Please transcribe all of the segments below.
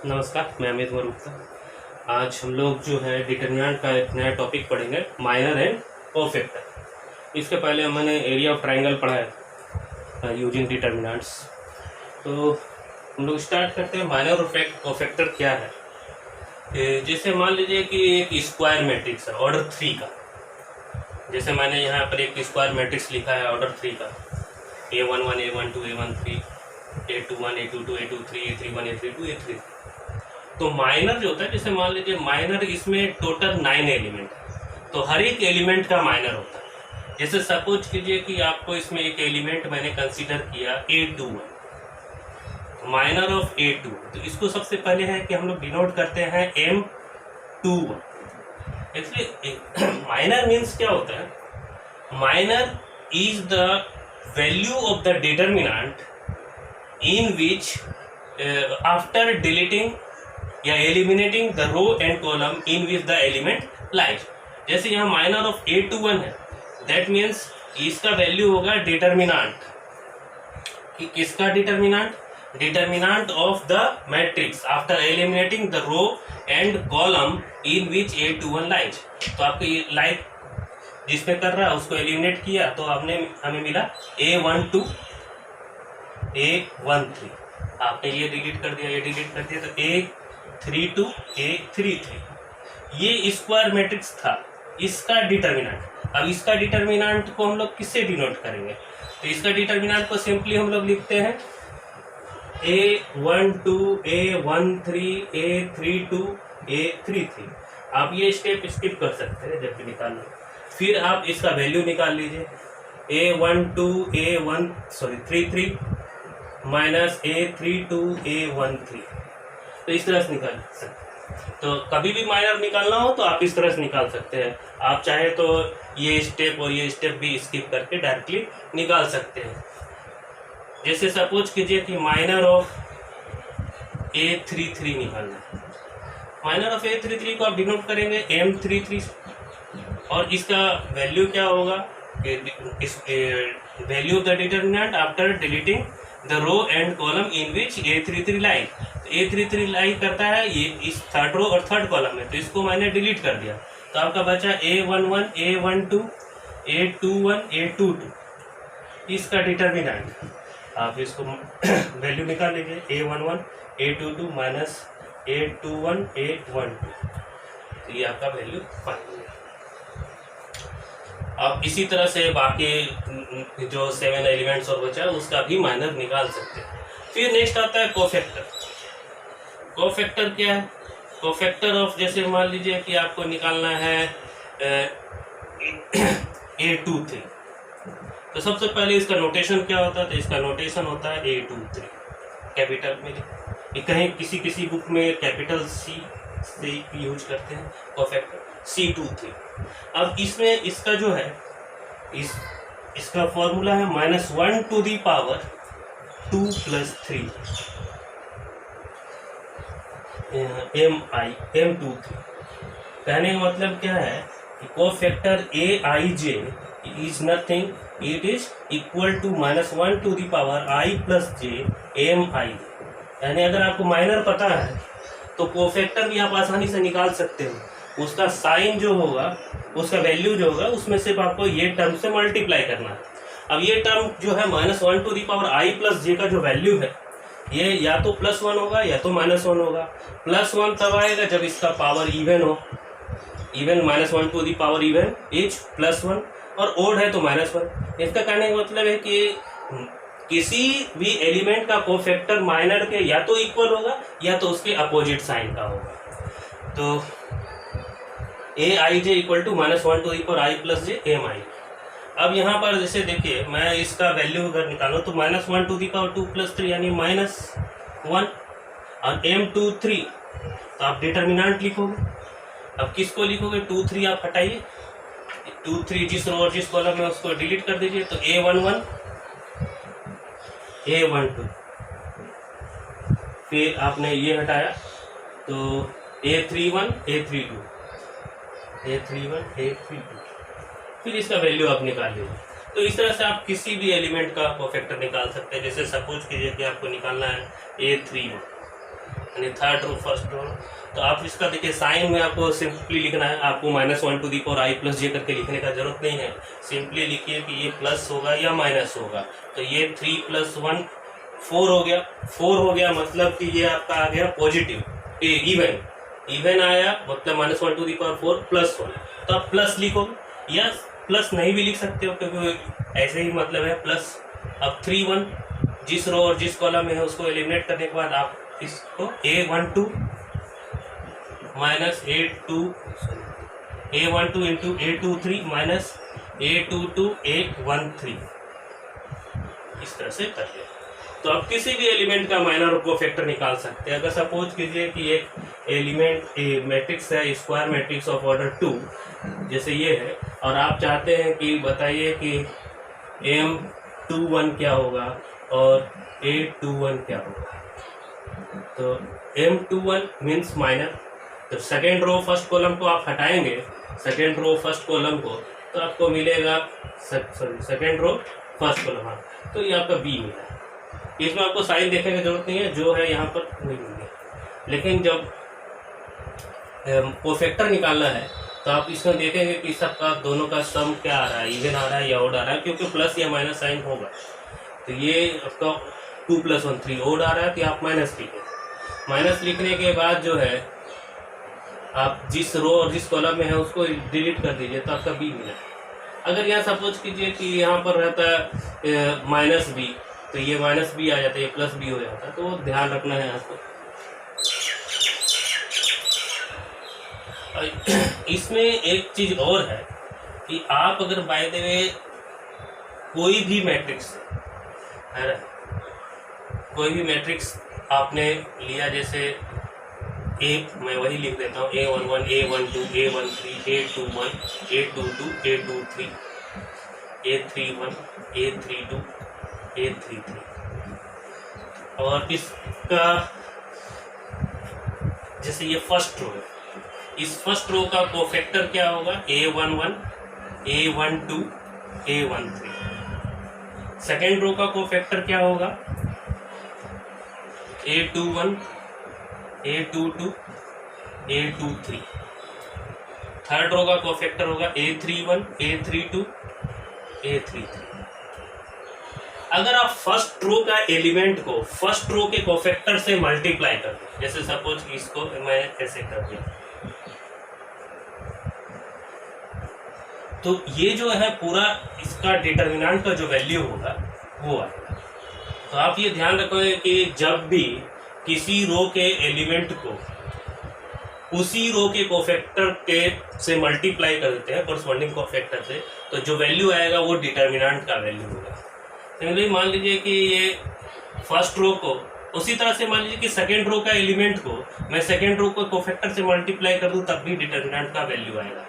नमस्कार, मैं अमित गुप्ता। आज हम लोग जो है डिटर्मिनेंट का एक नया टॉपिक पढ़ेंगे, माइनर एंड कोफैक्टर। इसके पहले हमने एरिया ऑफ ट्राइंगल पढ़ा है यूजिंग डिटर्मिनेंट्स। तो हम लोग स्टार्ट करते हैं। माइनर और कोफैक्टर क्या है। जैसे मान लीजिए कि एक स्क्वायर मैट्रिक्स है ऑर्डर 3 का। जैसे मैंने यहाँ पर एक स्क्वायर मैट्रिक्स लिखा है ऑर्डर 3 का, A11 A12 A13 A21 A22 A23 A31 A32 A33। तो माइनर जो होता है, जैसे मान लीजिए माइनर, इसमें टोटल 9 एलिमेंट है, तो हर एक एलिमेंट का माइनर होता है। जैसे सपोज कीजिए कि आपको इसमें एक एलिमेंट मैंने कंसीडर किया A21, माइनर ऑफ A2। तो इसको सबसे पहले है कि हम लोग डिनोट करते हैं M21। एक्चुअली माइनर मीन्स क्या होता है, minor is the value of the determinant in which after deleting या eliminating the row and column in which the element lies. जैसे यहाँ माइनर ऑफ A21 है, दैट मीन्स इसका वैल्यू होगा determinant. कि किसका determinant? Determinant of the matrix after eliminating the row and column in which A21 lies. तो आपको ये लाइक जिसमें कर रहा है उसको एलिमिनेट किया तो हमें मिला A12 A13। आपने ये डिलीट कर दिया, ये डिलीट कर दिया, तो A32 A33। ये स्क्वायर मैट्रिक्स था, इसका डिटर्मिनेंट। अब इसका डिटर्मिनेंट को हम लोग किससे डिनोट करेंगे? तो इसका डिटर्मिनेंट को सिंपली हम लोग लिखते हैं A12 A13 A32 A33। आप ये स्टेप स्किप कर सकते हैं जब भी निकालना। फिर आप इसका वैल्यू निकाल लीजिए, A33 माइनस A32 A13। तो इस तरह से निकाल सकते हैं। तो कभी भी माइनर निकालना हो तो आप इस तरह से निकाल सकते हैं। आप चाहे तो ये स्टेप और ये स्टेप भी स्किप करके डायरेक्टली निकाल सकते हैं। जैसे सपोज कीजिए कि माइनर ऑफ A33 निकालना है। माइनर ऑफ A33 को आप डिनोट करेंगे M33 और इसका वैल्यू क्या होगा, value of the determinant after deleting the row and column in which A33 lie. तो A33 लाई करता है ये इस थर्ड रो और थर्ड कॉलम में, तो इसको मैंने डिलीट कर दिया। तो आपका बचा A11 A12 A21 A22। इसका डिटर्मिनेंट आप इसको वैल्यू निकाल लीजिए, A11 A22 minus A21 A12। तो ये आपका वैल्यू फाइनल है। अब इसी तरह से बाकी जो 7 एलिमेंट्स और बचा है उसका भी माइनर निकाल सकते हैं। फिर नेक्स्ट आता है कोफैक्टर। कोफैक्टर क्या है? कोफैक्टर ऑफ, जैसे मान लीजिए कि आपको निकालना है A23। तो सबसे पहले इसका नोटेशन क्या होता है? तो इसका नोटेशन होता है A23 कैपिटल में। कहीं किसी बुक में कैपिटल C से यूज करते हैं कोफैक्टर C23। अब इसमें इसका जो है इसका फॉर्मूला है -1 टू दी पावर 2 + 3 M23। कहने का मतलब क्या है कि cofactor Aij is nothing, it is equal to -1 to the power I + j Mi। यानी अगर आपको माइनर पता है तो कोफैक्टर भी आप आसानी से निकाल सकते हो। उसका साइन जो होगा, उसका वैल्यू जो होगा, उसमें सिर्फ आपको ये टर्म से मल्टीप्लाई करना है। अब ये टर्म जो है -1 to the power I + j का जो वैल्यू है, ये या तो +1 होगा या तो -1 होगा। +1 तब आएगा जब इसका पावर इवन हो। Even -1 to the power even is +1 और ओड है तो -1। इसका कहने का मतलब है कि किसी भी एलिमेंट का कोफैक्टर माइनर के या तो इक्वल होगा या तो उसके अपोजिट साइन का होगा। तो Aij equal to -1 to the power I + j Mi। अब यहाँ पर जैसे देखिए, मैं इसका वैल्यू अगर निकालूँ तो -1 टू दी पावर 2 + 3 यानी -1 और M23। तो आप डिटर्मिनेंट लिखोगे। अब किसको लिखोगे? 2 3 आप हटाइए, 2 3 जिस रो और जिस कॉलम में उसको डिलीट कर दीजिए। तो A11 A12, फिर आपने ये हटाया तो A31 A32 A31 A32। फिर इसका वैल्यू आप निकाल लीजिए। तो इस तरह से आप किसी भी एलिमेंट का कोफैक्टर निकाल सकते हैं। जैसे सपोज कीजिए कि आपको निकालना है A31, यानी थर्ड रो फर्स्ट रो। तो आप इसका देखिए साइन में आपको सिंपली लिखना है, आपको -1 to the power i plus j करके लिखने का जरूरत नहीं है। सिंपली लिखिए कि ये प्लस होगा या माइनस होगा। तो ये 3 + 1 4 हो गया। 4 हो गया मतलब कि ये आपका आ गया पॉजिटिव, इवन आया मतलब -1 टू दी पावर 4 + 1। तो आप प्लस लिखो या प्लस नहीं भी लिख सकते हो, क्योंकि ऐसे ही मतलब है प्लस। अब 3 1 जिस रो और जिस कॉलम में है उसको एलिमिनेट करने के बाद आप इसको A12 - A12 into A23 minus A22 A13 इस तरह से कर ले। तो आप किसी भी एलिमेंट का माइनर कोफैक्टर निकाल सकते हैं। अगर सपोज कीजिए कि एक एलिमेंट मैट्रिक्स है, स्क्वायर मैट्रिक्स ऑफ ऑर्डर 2 जैसे ये है, और आप चाहते हैं कि बताइए कि M21 क्या होगा और A21 क्या होगा। तो M21 मीन्स माइनर। तो सेकेंड रो फर्स्ट कॉलम को आप हटाएंगे, सेकेंड रो फर्स्ट कॉलम को, तो आपको मिलेगा सेकेंड रो फर्स्ट कॉलम। तो ये आपका बी मिला। इसमें आपको साइन देखने की जरूरत नहीं है, जो है यहाँ पर नहीं मिलेगा। लेकिन जब कोफैक्टर निकालना है तो आप इसमें देखेंगे कि सबका दोनों का सम क्या आ रहा है, इवन आ रहा है या ओड आ रहा है, क्योंकि प्लस या माइनस साइन होगा। तो ये आपका 2 + 1 3 ओड आ रहा है, तो आप माइनस लिखें। माइनस लिखने के बाद जो है आप जिस रो और जिस कॉलम में है उसको डिलीट कर दीजिए, तो आपका बी मिला। अगर यहाँ सपोज कीजिए कि यहाँ पर रहता है -b, तो ये -b आ जाता है, ये +b हो जाता है। तो ध्यान रखना है आपको। इसमें एक चीज और है कि आप अगर बाय द वे कोई भी मैट्रिक्स है ना, कोई भी मैट्रिक्स आपने लिया, जैसे मैं वही लिख देता हूँ A11 A12 A13 A21 A22 A23 A31 A32 A33, और इसका जैसे ये फर्स्ट रो है, इस फर्स्ट रो का कोफैक्टर क्या होगा A11 A12 A13। Second row का कोफैक्टर क्या होगा A21 A22 A23। Third row का कोफैक्टर होगा A31 A32 A33। अगर आप फर्स्ट रो का एलिमेंट को फर्स्ट रो के कोफैक्टर से मल्टीप्लाई कर दें, जैसे सपोज इसको मैं ऐसे कर दिया, तो ये जो है पूरा इसका डिटर्मिनेंट का जो वैल्यू होगा वो आएगा। तो आप ये ध्यान रखोगे कि जब भी किसी रो के एलिमेंट को उसी रो के कोफैक्टर के से मल्टीप्लाई कर देते हैं कोरस्पॉन्डिंग कोफैक्टर से, तो जो वैल्यू आएगा वो डिटर्मिनेंट का वैल्यू होगा। तो मान लीजिए कि ये फर्स्ट रो को उसी तरह से मान लीजिए कि सेकेंड रो का एलिमेंट को मैं सेकेंड रो को कोफैक्टर से मल्टीप्लाई कर दूं, तब भी डिटर्मिनेंट का वैल्यू आएगा।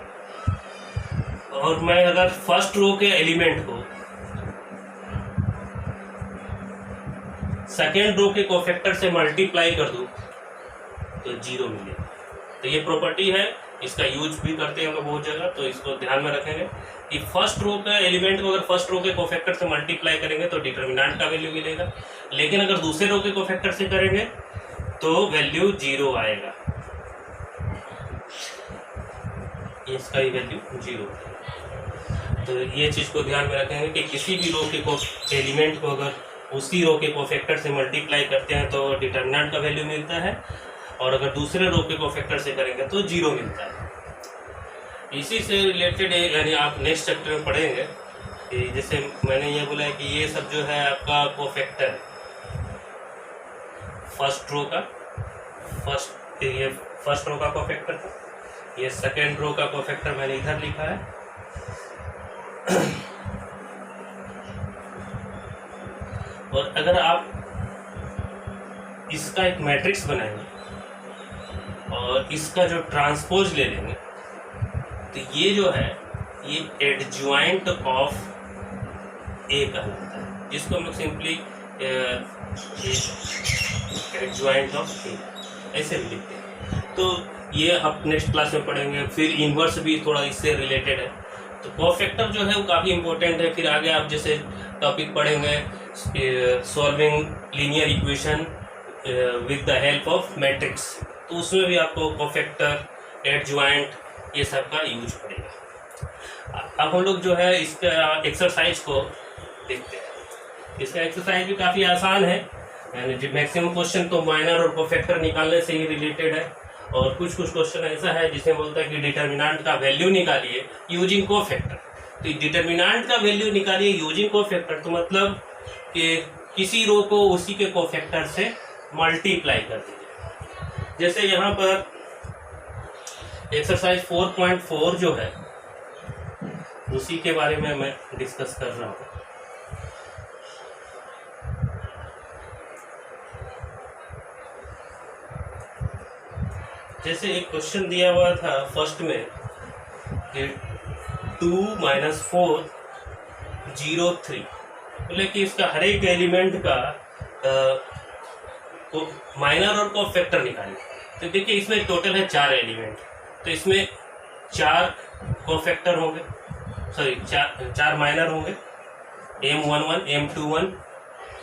और मैं अगर फर्स्ट रो के एलिमेंट को सेकेंड रो के कोफैक्टर से मल्टीप्लाई कर दूं तो 0 मिलेगा। तो ये प्रॉपर्टी है, इसका यूज भी करते हैं हम लोग बहुत जगह, तो इसको ध्यान में रखेंगे कि फर्स्ट रो का एलिमेंट को अगर फर्स्ट रो के कोफैक्टर से मल्टीप्लाई करेंगे तो डिटर्मिनेंट का वैल्यू मिलेगा, लेकिन अगर दूसरे रो के कोफैक्टर से करेंगे तो वैल्यू 0 आएगा, इसका ही वैल्यू 0 आएगा। तो ये चीज़ को ध्यान में रखेंगे कि किसी भी रो के एलिमेंट को अगर उसी रो के कोफैक्टर से मल्टीप्लाई करते हैं तो डिटर्मिनेंट का वैल्यू मिलता है, और अगर दूसरे रो के कोफैक्टर से करेंगे तो 0 मिलता है। इसी से रिलेटेड यानी आप नेक्स्ट चैप्टर में पढ़ेंगे कि जैसे मैंने ये बोला है कि ये सब जो है आपका कोफैक्टर फर्स्ट रो का ये फर्स्ट रो का कोफैक्टर था, ये सेकेंड रो का कोफैक्टर मैंने इधर लिखा है। और अगर आप इसका एक मैट्रिक्स बनाएंगे और इसका जो ट्रांसपोज ले लेंगे तो ये जो है ये एडजॉइंट ऑफ ए कहलाता है, जिसको हम लोग सिंपली एडजॉइंट ऑफ ए ऐसे भी लिखते हैं। तो ये आप नेक्स्ट क्लास में पढ़ेंगे। फिर इन्वर्स भी थोड़ा इससे रिलेटेड है। तो कोफैक्टर जो है वो काफ़ी इंपॉर्टेंट है। फिर आगे आप जैसे टॉपिक पढ़ेंगे solving linear equation with the help of matrix, तो उसमें भी आपको कोफैक्टर, एडजॉइंट ये सब का यूज पड़ेगा। अब हम लोग जो है इसका एक्सरसाइज को देखते हैं। इसका एक्सरसाइज भी काफ़ी आसान है, यानी मैक्सिमम क्वेश्चन तो माइनर और कोफैक्टर निकालने से ही रिलेटेड है, और कुछ कुछ क्वेश्चन ऐसा है जिसमें बोलता है कि डिटर्मिनेंट का वैल्यू निकालिए यूजिंग कोफैक्टर। तो डिटर्मिनेंट का वैल्यू निकालिए यूजिंग कोफैक्टर, तो मतलब कि किसी रो को उसी के कोफैक्टर से मल्टीप्लाई कर दीजिए। जैसे यहाँ पर एक्सरसाइज 4.4 जो है उसी के बारे में मैं डिस्कस कर रहा हूँ। जैसे एक क्वेश्चन दिया हुआ था फर्स्ट में कि 2 - 4 0 3, बोले कि इसका हर एक एलिमेंट का माइनर और कोफैक्टर निकालिए। तो देखिए इसमें टोटल है 4 एलिमेंट, तो इसमें 4 कोफैक्टर होंगे, सॉरी 4 माइनर होंगे, M11 M21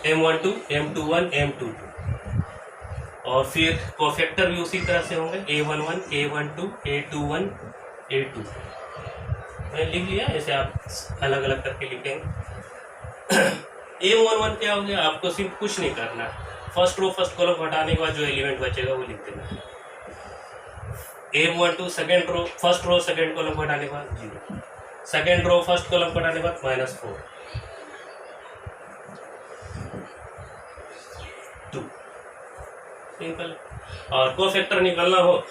M12 M21 M22, और फिर कोफैक्टर भी उसी तरह से होंगे A11 A12 A21 A2। मैंने लिख लिया, ऐसे आप अलग अलग करके लिखेंगे। A11 क्या हो गया, आपको सिर्फ कुछ नहीं करना, फर्स्ट रो फर्स्ट कॉलम हटाने के बाद जो एलिमेंट बचेगा वो लिख देना। M12 second row first row second column हटाने के बाद 0, सेकेंड रो फर्स्ट कॉलम हटाने के बाद -4 2, सिंपल। और कोफैक्टर निकालना हो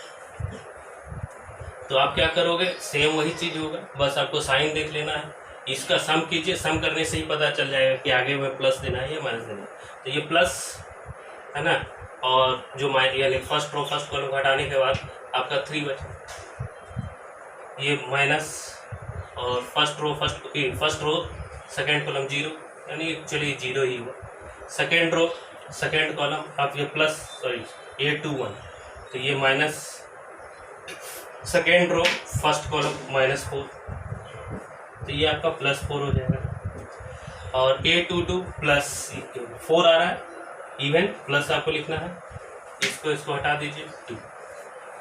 तो आप क्या करोगे, सेम वही चीज होगा, बस आपको साइन देख लेना है, इसका सम कीजिए, सम करने से ही पता चल जाएगा कि आगे में प्लस देना है या माइनस देना है। तो ये प्लस है ना, और जो यानी फर्स्ट रो फर्स्ट कॉलम हटाने के बाद आपका 3 बचा, ये माइनस, और फर्स्ट रो सेकेंड कॉलम 0, यानी चलिए 0 ही हुआ। सेकेंड रो सेकेंड कॉलम आप ये प्लस, सॉरी A21, तो ये minus, second row first column -4, तो ये आपका +4 हो जाएगा। और A22 +4 आ रहा है, इवन प्लस आपको लिखना है, इसको हटा दीजिए 2।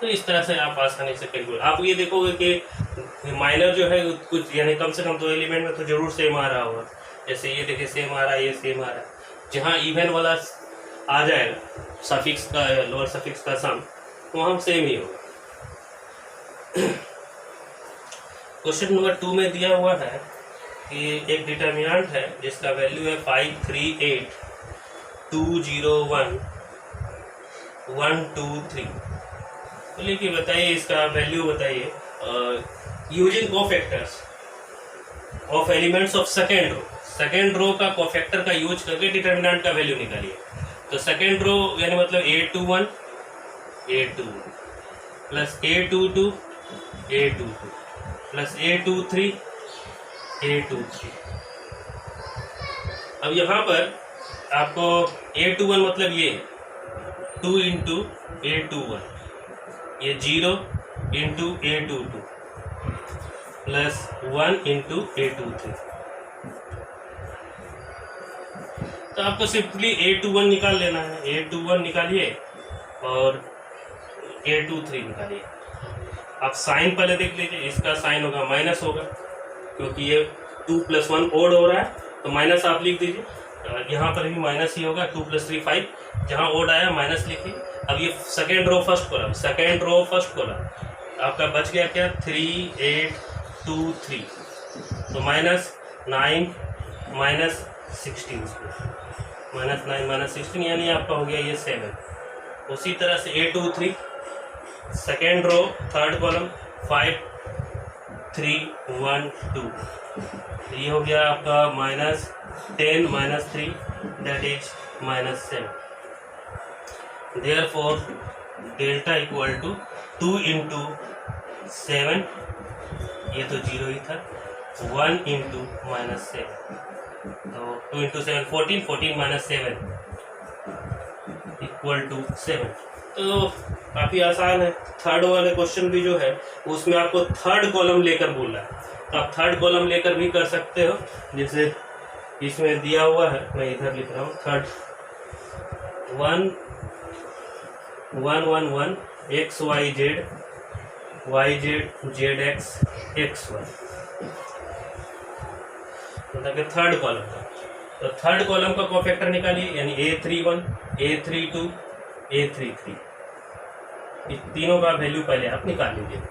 तो इस तरह से आप आसानी से कैलकुलेट, आप ये देखोगे कि माइनर जो है कुछ यानी कम से कम 2 एलिमेंट में तो जरूर सेम आ रहा होगा। जैसे ये देखिए सेम आ रहा है, ये सेम आ रहा है, जहाँ इवन वाला आ जाएगा सफिक्स का लोअर सफिक्स का सम, वहाँ सेम ही होगा। क्वेश्चन नंबर 2 में दिया हुआ है कि एक डिटर्मिनेंट है जिसका वैल्यू है 5 3 8 2 0 1 1 2 3। बोलिए कि बताइए इसका वैल्यू बताइए using cofactors of elements of second row का कोफैक्टर का यूज करके डिटर्मिनेंट का वैल्यू निकालिए। तो सेकेंड रो यानी मतलब A21 plus A22 plus A23 अब यहाँ पर आपको A21 मतलब ये 2 इंटू A21, ये 0 into A22 plus 1 into A23। तो आपको सिंपली A21 निकाल लेना है, A21 निकालिए और A23 निकालिए। आप साइन पहले देख लीजिए, इसका साइन होगा माइनस होगा, क्योंकि ये 2 + 1 ओड हो रहा है, तो माइनस आप लिख दीजिए। यहाँ पर भी माइनस ही होगा, 2 + 3 5, जहाँ ओड आया माइनस लिखिए। अब ये सेकेंड रो फर्स्ट कॉलम आपका बच गया क्या, 3 8 2 3, तो -9 -16 -9 -16 यानी आपका हो गया ये 7। उसी तरह से A23 second row third column 5 3 1 2, ये हो गया आपका -10 -3 that is -7। Therefore delta equal to 2 into 7, ये तो 0 ही था, 1 इंटू -7, तो 2 इंटू 7 14 14 -7 इक्वल टू 7। तो काफ़ी आसान है। थर्ड वाले क्वेश्चन भी जो है उसमें आपको थर्ड कॉलम लेकर बोला है, तो आप थर्ड कॉलम लेकर भी कर सकते हो, जैसे इसमें दिया हुआ है, मैं इधर लिख रहा हूँ third 1 1 1 1 x y z z x x y, मतलब कि थर्ड कॉलम का। तो थर्ड कॉलम का कोफैक्टर निकालिए, यानी A31 A32 A33, इस तीनों का वैल्यू पहले आप निकाल लीजिए।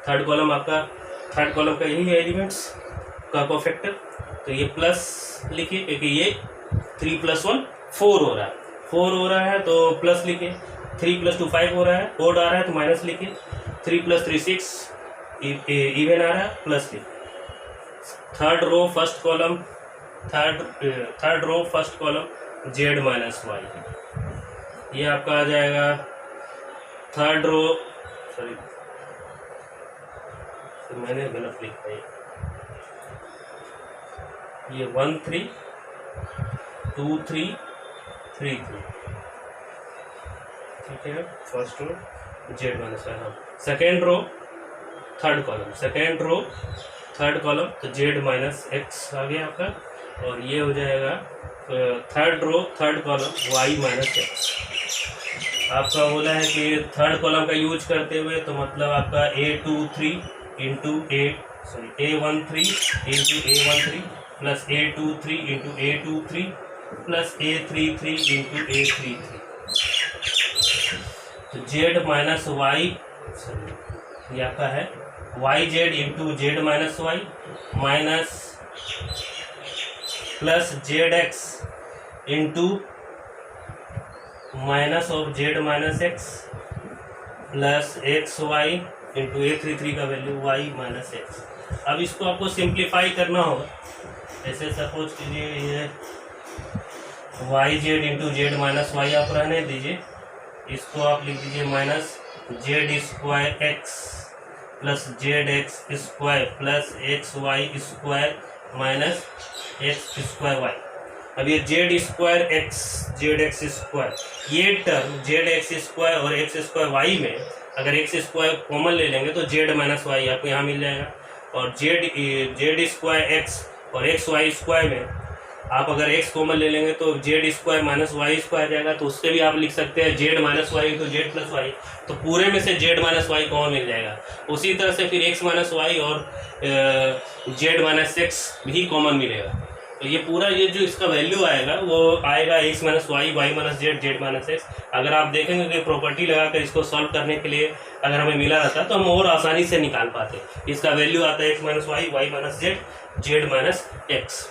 थर्ड कॉलम का यही है एलिमेंट्स का कोफैक्टर। तो ये प्लस लिखिए क्योंकि ये 3 + 1 4 हो रहा है, 4 हो रहा है तो प्लस लिखिए। 3 + 2 5 हो रहा है, ओड आ रहा है तो माइनस लिखिए। 3 + 3 6 इवन आ रहा है, प्लस लिखिए। Third row first column z minus y, ये आपका आ जाएगा थर्ड रो, सॉरी मैंने गलत लिखा है, ये 1 3 2 3 3 3, ठीक है। First row z minus y. हाँ, सेकेंड रो थर्ड कॉलम तो जेड माइनस एक्स आ गया आपका, और ये हो जाएगा third row third column y minus x. आपका बोला है कि थर्ड कॉलम का यूज करते हुए, तो मतलब आपका A23 into A13 into A13 plus A23 into A23 plus A33 into A33, तो जेड माइनस वाई, सॉरी ये आपका है y z into z minus y minus plus z x into minus of z minus x plus x y into A33 का value Y minus x. अब इसको आपको simplify करना होगा। ऐसे सपोज कीजिए ये y z into z minus y आप रहने दीजिए, इसको आप लिख दीजिए minus z square x plus z x square plus x y square minus x square y. अब ये z square x z x square, ये टर्म जेड एक्स स्क्वायर और एक्स स्क्वायर वाई में अगर एक्स स्क्वायर कॉमन ले लेंगे तो z minus Y आपको यहाँ मिल जाएगा, और जेड स्क्वायर एक्स और एक्स वाई स्क्वायर में आप अगर एक्स कॉमन ले लेंगे तो z square minus y square जाएगा, तो उससे भी आप लिख सकते हैं जेड माइनस वाई तो जेड प्लस वाई, तो पूरे में से जेड माइनस वाई कॉमन मिल जाएगा। उसी तरह से फिर एक्स माइनस वाई और जेड माइनस एक्स भी कॉमन मिलेगा। तो ये पूरा ये जो इसका वैल्यू आएगा वो आएगा x minus y y minus z z minus x. अगर आप देखेंगे कि प्रॉपर्टी लगाकर इसको सॉल्व करने के लिए अगर हमें मिला रहता तो हम और आसानी से निकाल पाते। इसका वैल्यू आता है x minus y y minus z z minus x.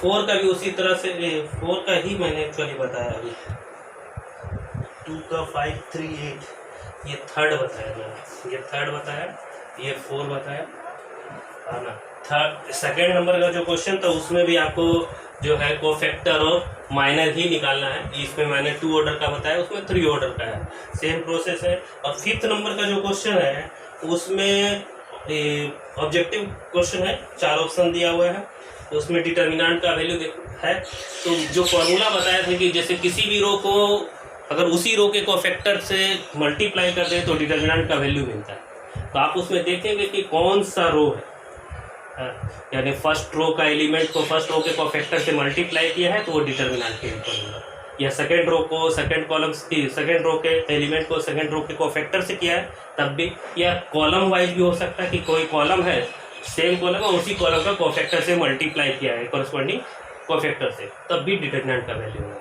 4 का भी उसी तरह से, 4 का ही मैंने एक्चुअली बताया अभी। 2 का 5 3 8 ये थर्ड बताया मैंने, ये थर्ड बताया, ये 4 बताया है ना। थर्ड सेकेंड नंबर का जो क्वेश्चन था उसमें भी आपको जो है कोफैक्टर और माइनर ही निकालना है। इसमें मैंने 2 ऑर्डर का बताया, उसमें 3 ऑर्डर का है, सेम प्रोसेस है। और 5th नंबर का जो क्वेश्चन है उसमें ऑब्जेक्टिव क्वेश्चन है, 4 ऑप्शन दिया हुआ है, तो उसमें डिटर्मिनेंट का वैल्यू है। तो जो फॉर्मूला बताया था कि जैसे किसी भी रो को अगर उसी रो के कोफैक्टर से मल्टीप्लाई कर दें तो डिटर्मिनेंट का वैल्यू मिलता है। तो आप उसमें देखेंगे कि कौन सा रो है, यानी फर्स्ट रो का एलिमेंट को फर्स्ट रो के कोफैक्टर से मल्टीप्लाई किया है तो वो डिटर्मिनेंट के ऊपर होगा, या सेकेंड रो को सेकेंड कॉलम सेकेंड रो के एलिमेंट को सेकेंड रो के कोफैक्टर से किया है तब भी, या कॉलम वाइज भी हो सकता है कि कोई कॉलम है सेम कॉलम और उसी कॉलम का कोफैक्टर से मल्टीप्लाई किया है कॉरस्पॉन्डिंग कोफैक्टर से, तब भी डिटर्मिनेंट का वैल्यू होगा।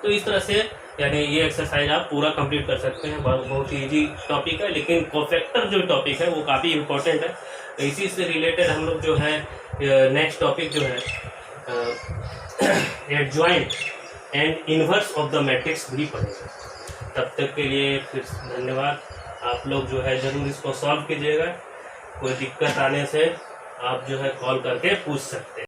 तो इस तरह से यानी ये एक्सरसाइज आप पूरा कंप्लीट कर सकते हैं। बहुत ही ईजी टॉपिक है, लेकिन कोफैक्टर जो टॉपिक है वो काफ़ी इंपॉर्टेंट है। इसी से रिलेटेड हम लोग जो है नेक्स्ट टॉपिक जो है adjoint and inverse of the matrix भी पढ़ेंगे। तब तक के लिए फिर धन्यवाद। आप लोग जो है ज़रूर इसको सॉल्व कीजिएगा। कोई दिक्कत आने से आप जो है कॉल करके पूछ सकते हैं।